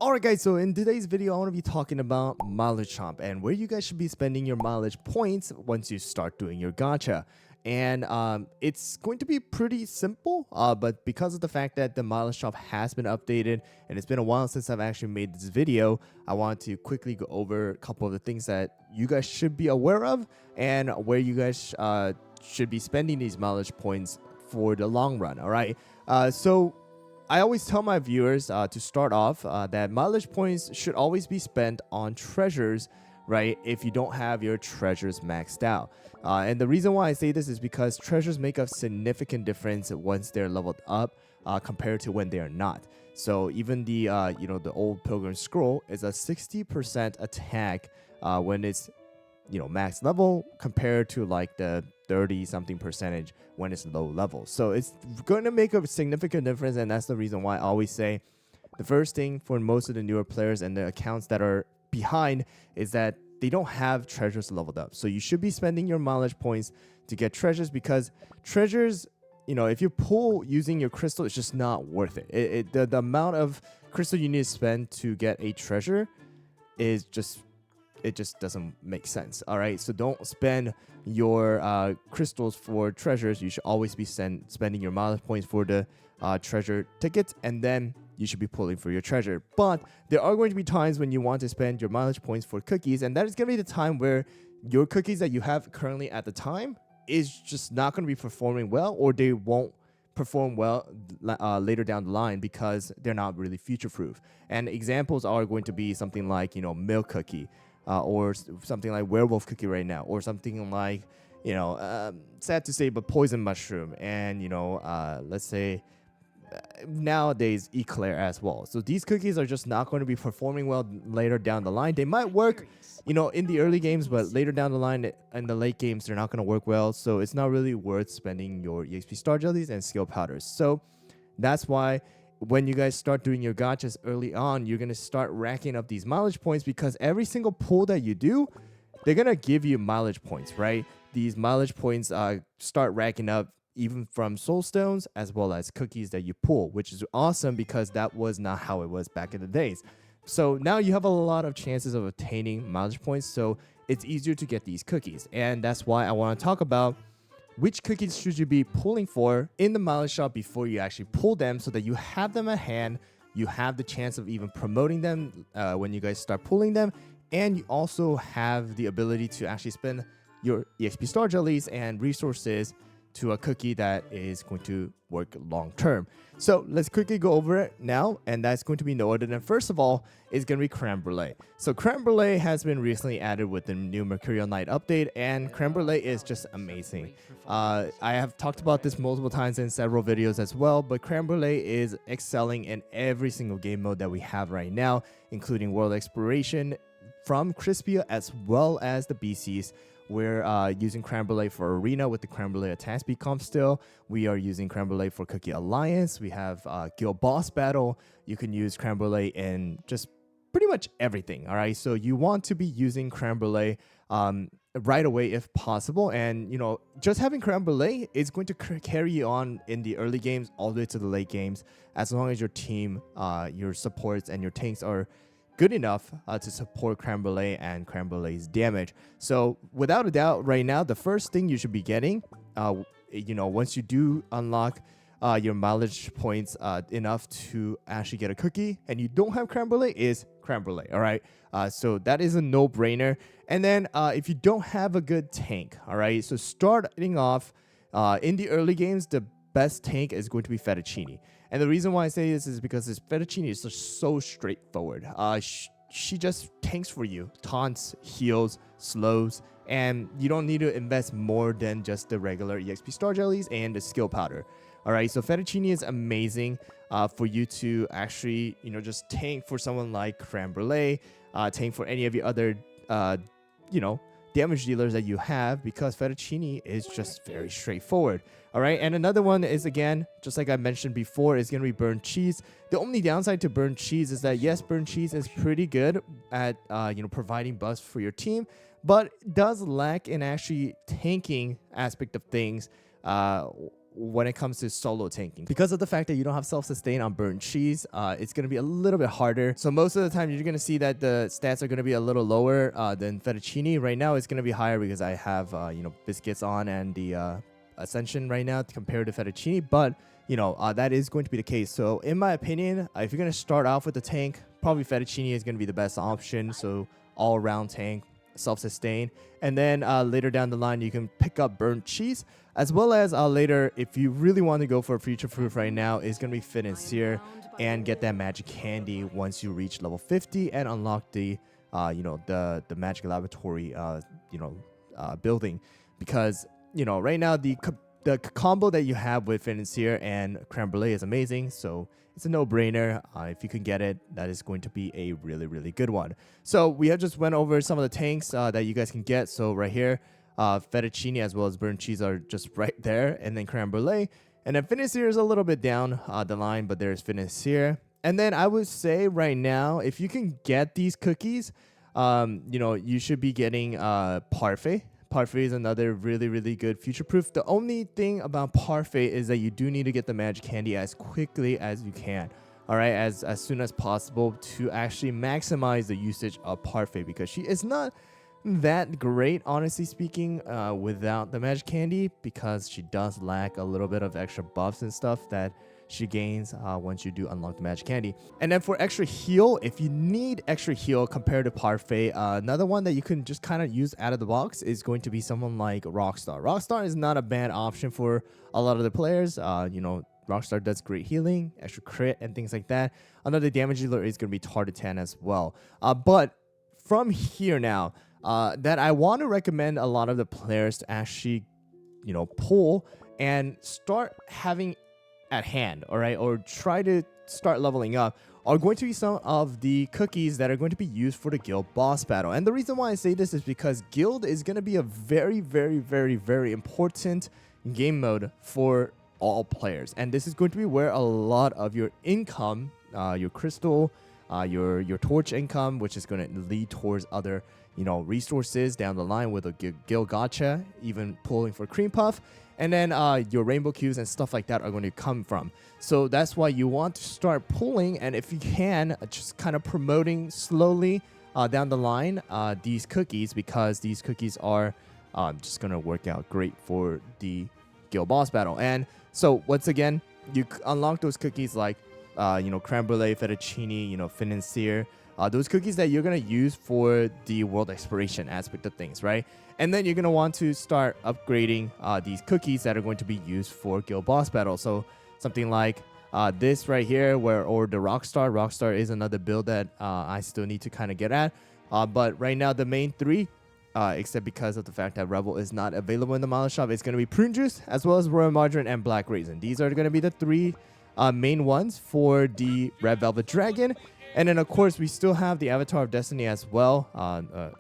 Alright guys, so in today's video I want to be talking about mileage chomp and where you guys should be spending your mileage points once you start doing your gacha. And it's going to be pretty simple, but because of the fact that the mileage chomp has been updated and it's been a while since I've actually made this video, I want to quickly go over a couple of the things that you guys should be aware of and where you guys should be spending these mileage points for the long run. Alright, so I always tell my viewers to start off that mileage points should always be spent on treasures, right? If you don't have your treasures maxed out. And the reason why I say this is because treasures make a significant difference once they're leveled up compared to when they are not. So even the the old Pilgrim Scroll is a 60% attack when it's max level compared to like the 30 something percentage when it's low level. So it's going to make a significant difference, and that's the reason why I always say the first thing for most of the newer players and the accounts that are behind is that they don't have treasures leveled up. So you should be spending your mileage points to get treasures, because treasures, if you pull using your crystal, it's just not worth it. The amount of crystal you need to spend to get a treasure is just doesn't make sense. All right, so don't spend your crystals for treasures. You should always be spending your mileage points for the treasure tickets, and then you should be pulling for your treasure. But there are going to be times when you want to spend your mileage points for cookies, and that is going to be the time where your cookies that you have currently at the time is just not going to be performing well, or they won't perform well later down the line because they're not really future proof. And examples are going to be something like milk cookie, or something like werewolf cookie right now, or something like sad to say but poison mushroom, and let's say nowadays eclair as well. So these cookies are just not going to be performing well later down the line. They might work in the early games, but later down the line in the late games they're not going to work well. So it's not really worth spending your EXP star jellies and skill powders. So that's why when you guys start doing your gachas early on, you're going to start racking up these mileage points, because every single pull that you do, they're going to give you mileage points, right? These mileage points start racking up even from soul stones as well as cookies that you pull, which is awesome because that was not how it was back in the days. So now you have a lot of chances of obtaining mileage points, so it's easier to get these cookies. And that's why I want to talk about which cookies should you be pulling for in the mileage shop before you actually pull them, so that you have them at hand, you have the chance of even promoting them when you guys start pulling them, and you also have the ability to actually spend your EXP star jellies and resources to a cookie that is going to work long term. So let's quickly go over it now, and that's going to be no other than, first of all, is going to be creme brulee. So creme brulee has been recently added with the new Mercurial Night update, and creme brulee is just amazing. I have talked about this multiple times in several videos as well, but creme brulee is excelling in every single game mode that we have right now, including world exploration from Crispia as well as the BCs. We're using creme brulee for arena with the creme brulee attack speed comp still. We are using creme brulee for Cookie Alliance. We have guild boss battle. You can use creme brulee in just pretty much everything. All right, so you want to be using creme brulee right away if possible. And just having creme brulee is going to carry you on in the early games all the way to the late games, as long as your team, your supports, and your tanks are good enough to support creme brulee and creme brulee's damage. So without a doubt, right now, the first thing you should be getting, once you do unlock your mileage points enough to actually get a cookie, and you don't have creme brulee, is creme brulee. All right, so that is a no-brainer. And then if you don't have a good tank, all right, so starting off in the early games, the best tank is going to be Fettuccine. And the reason why I say this is because this Fettuccine is just so straightforward. She just tanks for you, taunts, heals, slows, and you don't need to invest more than just the regular EXP star jellies and the skill powder. All right, so Fettuccine is amazing for you to actually, just tank for someone like creme brulee, tank for any of your other, damage dealers that you have, because Fettuccine is just very straightforward. All right, and another one is, again, just like I mentioned before, is going to be burnt cheese. The only downside to burnt cheese is that, yes, burnt cheese is pretty good at providing buffs for your team, but does lack in actually tanking aspect of things when it comes to solo tanking. Because of the fact that you don't have self-sustain on burnt cheese, it's going to be a little bit harder. So most of the time, you're going to see that the stats are going to be a little lower than fettuccine. Right now, it's going to be higher because I have, biscuits on and the Ascension right now compared to fettuccine. But, that is going to be the case. So in my opinion, if you're going to start off with the tank, probably fettuccine is going to be the best option. So all-around tank, self-sustain, and then later down the line you can pick up burnt cheese, as well as later, if you really want to go for a future proof right now, is going to be financier and get that magic candy once you reach level 50 and unlock the the magic laboratory building. Because right now the combo that you have with financier and creme brulee is amazing, so it's a no-brainer. If you can get it, that is going to be a really, really good one. So we have just went over some of the tanks that you guys can get. So right here, fettuccine as well as burnt cheese are just right there, and then creme brulee. And then financier is a little bit down the line, but there's financier. And then I would say right now, if you can get these cookies, you should be getting parfait. Parfait is another really, really good future proof. The only thing about parfait is that you do need to get the magic candy as quickly as you can. All right, as soon as possible to actually maximize the usage of parfait, because she is not that great, honestly speaking, without the magic candy, because she does lack a little bit of extra buffs and stuff that she gains once you do unlock the magic candy. And then for extra heal, if you need extra heal compared to parfait, another one that you can just kind of use out of the box is going to be someone like Rockstar. Rockstar is not a bad option for a lot of the players. Rockstar does great healing, extra crit, and things like that. Another damage dealer is going to be Tartatan as well. But from here now, that I want to recommend a lot of the players to actually, pull and start having at hand, all right, or try to start leveling up, are going to be some of the cookies that are going to be used for the guild boss battle. And the reason why I say this is because guild is going to be a very, very, very, very important game mode for all players, and this is going to be where a lot of your income, your crystal, your torch income, which is going to lead towards other resources down the line with a guild gacha, even pulling for cream puff, and then your rainbow cubes and stuff like that are going to come from. So that's why you want to start pulling, and if you can, just kind of promoting slowly down the line these cookies, because these cookies are just going to work out great for the guild boss battle. And so once again, you unlock those cookies like creme brulee, fettuccine, financier, those cookies that you're going to use for the world exploration aspect of things, right? And then you're going to want to start upgrading these cookies that are going to be used for guild boss battle. So something like this right here, or the Rockstar. Rockstar is another build that I still need to kind of get at. But right now, the main three, except because of the fact that Rebel is not available in the mileage shop, it's going to be prune juice, as well as royal margarine and black raisin. These are going to be the three main ones for the red velvet dragon. And then, of course, we still have the Avatar of Destiny as well.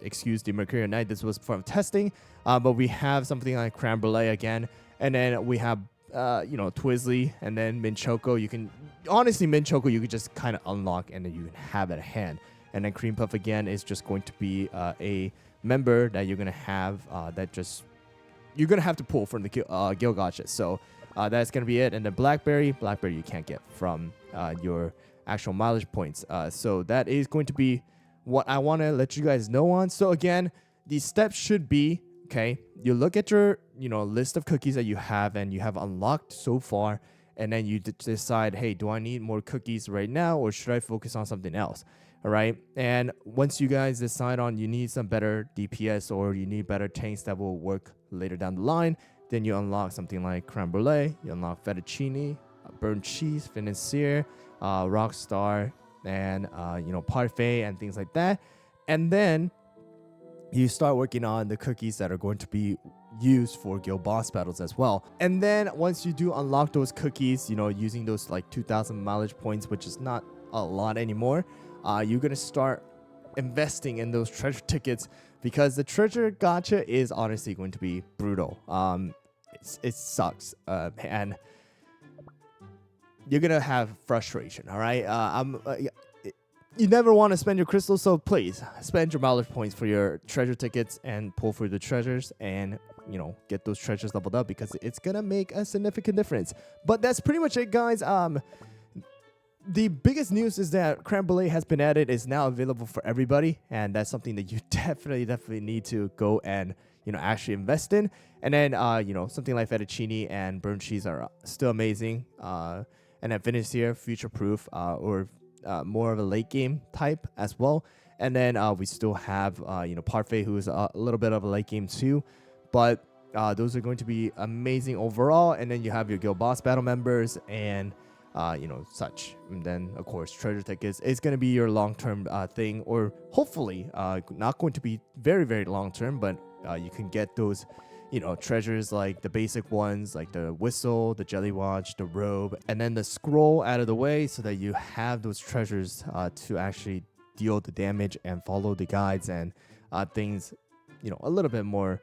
Excuse the Mercurial Knight. This was from testing. But we have something like creme brulee again. And then we have, Twizzly, and then Minchoco. You can, honestly, Minchoco, you could just kind of unlock and then you can have it at hand. And then cream puff again is just going to be a member that you're going to have you're going to have to pull from the guild gacha. So that's going to be it. And then Blackberry you can't get from your actual mileage points. So that is going to be what I want to let you guys know on. So again, these steps should be, okay, you look at your list of cookies that you have and you have unlocked so far, and then you decide, hey, do I need more cookies right now, or should I focus on something else? All right. And once you guys decide on you need some better DPS or you need better tanks that will work later down the line, then you unlock something like creme brulee, you unlock fettuccine, burnt cheese, financier, Rockstar, and parfait and things like that. And then you start working on the cookies that are going to be used for guild boss battles as well. And then once you do unlock those cookies, using those like 2,000 mileage points, which is not a lot anymore, you're gonna start investing in those treasure tickets, because the treasure gacha is honestly going to be brutal. It sucks, and you're gonna have frustration. All right, you never want to spend your crystals, so please spend your mileage points for your treasure tickets and pull for the treasures, and get those treasures leveled up, because it's gonna make a significant difference. But that's pretty much it, guys. The biggest news is that Creme Brulee has been added, is now available for everybody, and that's something that you definitely need to go and actually invest in. And then something like fettuccine and burnt cheese are still amazing. And then finish here, future proof, or more of a late game type as well. And then we still have Parfait, who is a little bit of a late game too, but those are going to be amazing overall. And then you have your guild boss battle members and such. And then of course treasure tickets is going to be your long-term thing, or hopefully not going to be very long-term, but you can get those treasures, like the basic ones, like the whistle, the jelly watch, the robe, and then the scroll out of the way, so that you have those treasures to actually deal the damage and follow the guides and things a little bit more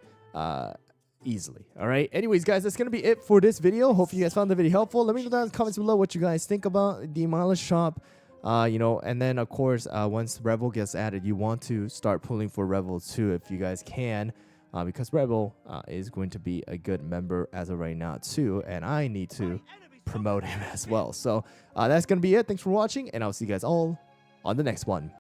easily. All right, anyways guys, that's gonna be it for this video. Hope you guys found the video helpful. Let me know down in the comments below what you guys think about the mileage shop. And then of course once Revel gets added, you want to start pulling for Revel too if you guys can, because Revel is going to be a good member as of right now too, and I need to promote him as well. So that's gonna be it. Thanks for watching, and I'll see you guys all on the next one.